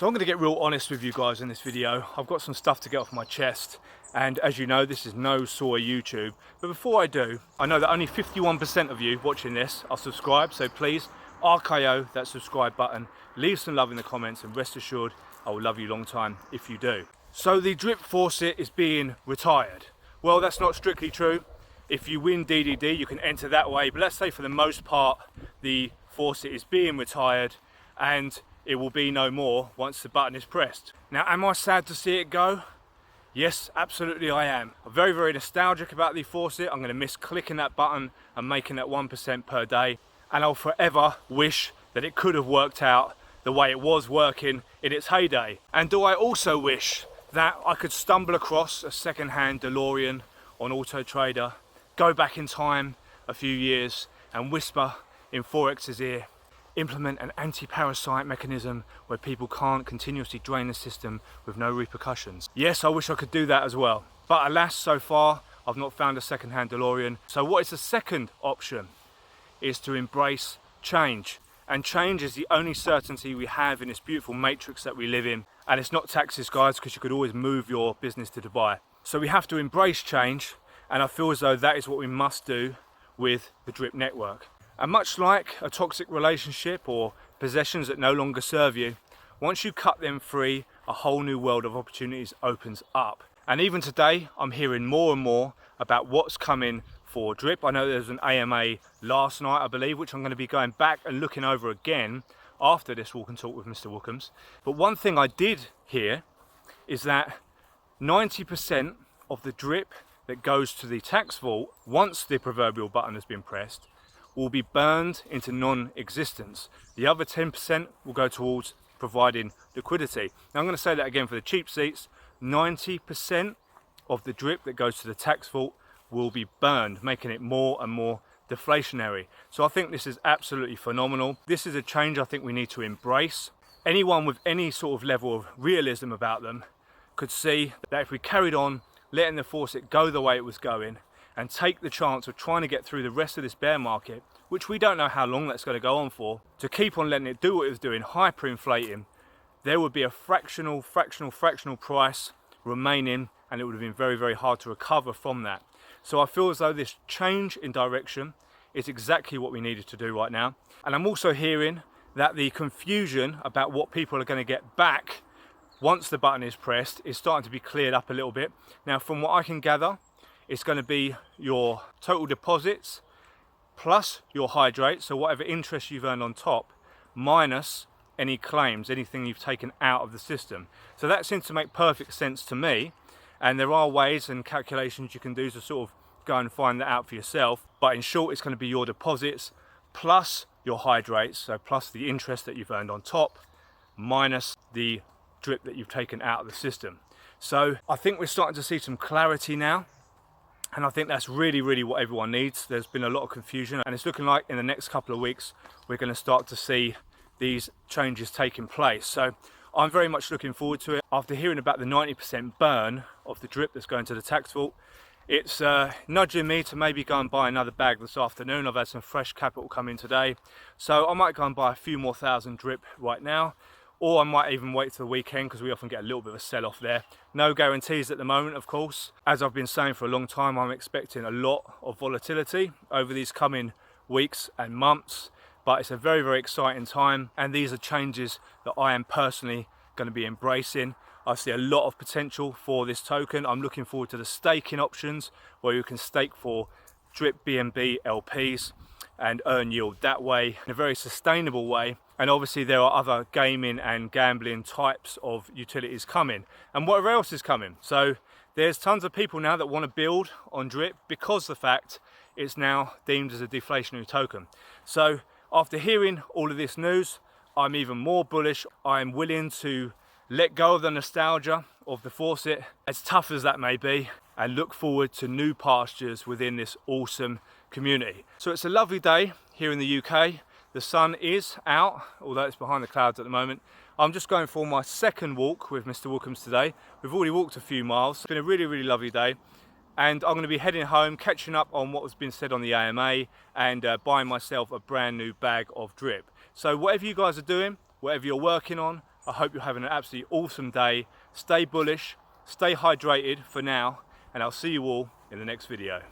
So I'm going to get real honest with you guys in this video. I've got some stuff to get off my chest, and as you know, this is no soy YouTube. But before I do, I know that only 51% of you watching this are subscribed, so please RKO that subscribe button, leave some love in the comments, and rest assured I will love you long time if you do. So the drip faucet is being retired. Well, that's not strictly true. If you win DDD, you can enter that way, but let's say for the most part the faucet is being retired and it will be no more once the button is pressed. Now, am I sad to see it go? Yes, absolutely I am. I'm very, very nostalgic about the faucet. I'm going to miss clicking that button and making that 1% per day, and I'll forever wish that it could have worked out the way it was working in its heyday. And do I also wish that I could stumble across a second-hand DeLorean on Auto Trader, go back in time a few years and whisper in Forex's ear, implement an anti-parasite mechanism where people can't continuously drain the system with no repercussions. Yes, I wish I could do that as well. But alas, so far, I've not found a second-hand DeLorean. So what is the second option? Is to embrace change. And change is the only certainty we have in this beautiful matrix that we live in. And it's not taxes, guys, because you could always move your business to Dubai. So we have to embrace change, and I feel as though that is what we must do with the drip network. And much like a toxic relationship or possessions that no longer serve you, once you cut them free, a whole new world of opportunities opens up. And even today, I'm hearing more and more about what's coming for drip. I know there was an AMA last night, I believe, which I'm going to be going back and looking over again after this walk and talk with Mr Wookhams. But one thing I did hear is that 90% of the drip that goes to the tax vault, once the proverbial button has been pressed, will be burned into non-existence. The other 10% will go towards providing liquidity. Now I'm going to say that again for the cheap seats. 90% of the drip that goes to the tax vault will be burned, making it more and more deflationary. So I think this is absolutely phenomenal. This is a change I think we need to embrace. Anyone with any sort of level of realism about them could see that if we carried on letting the faucet go the way it was going and take the chance of trying to get through the rest of this bear market, which we don't know how long that's going to go on for, to keep on letting it do what it was doing, hyperinflating, there would be a fractional price remaining, and it would have been very, very hard to recover from that. So I feel as though this change in direction is exactly what we needed to do right now. And I'm also hearing that the confusion about what people are going to get back once the button is pressed is starting to be cleared up a little bit. Now, from what I can gather, it's going to be your total deposits plus your hydrate, so whatever interest you've earned on top, minus any claims, anything you've taken out of the system. So that seems to make perfect sense to me, and there are ways and calculations you can do to sort of go and find that out for yourself. But in short, it's going to be your deposits plus your hydrates, so plus the interest that you've earned on top, minus the drip that you've taken out of the system. So I think we're starting to see some clarity now. And I think that's really, really what everyone needs. There's been a lot of confusion, and it's looking like in the next couple of weeks, we're going to start to see these changes taking place. So I'm very much looking forward to it. After hearing about the 90% burn of the drip that's going to the tax vault, it's nudging me to maybe go and buy another bag this afternoon. I've had some fresh capital come in today. So I might go and buy a few more thousand drip right now. Or I might even wait till the weekend, because we often get a little bit of a sell-off there. No guarantees at the moment, of course. As I've been saying for a long time, I'm expecting a lot of volatility over these coming weeks and months. But it's a very, very exciting time. And these are changes that I am personally going to be embracing. I see a lot of potential for this token. I'm looking forward to the staking options, where you can stake for drip BNB LPs and earn yield that way in a very sustainable way. And obviously there are other gaming and gambling types of utilities coming, and whatever else is coming. So there's tons of people now that want to build on drip because the fact it's now deemed as a deflationary token. So after hearing all of this news, I'm even more bullish. I'm willing to let go of the nostalgia of the faucet, as tough as that may be, and look forward to new pastures within this awesome community. So it's a lovely day here in the UK. The sun is out, although it's behind the clouds at the moment. I'm just going for my second walk with Mr Wookhams today. We've already walked a few miles. It's been a really, really lovely day. And I'm going to be heading home, catching up on what has been said on the AMA, and buying myself a brand new bag of drip. So whatever you guys are doing, whatever you're working on, I hope you're having an absolutely awesome day. Stay bullish, stay hydrated for now, and I'll see you all in the next video.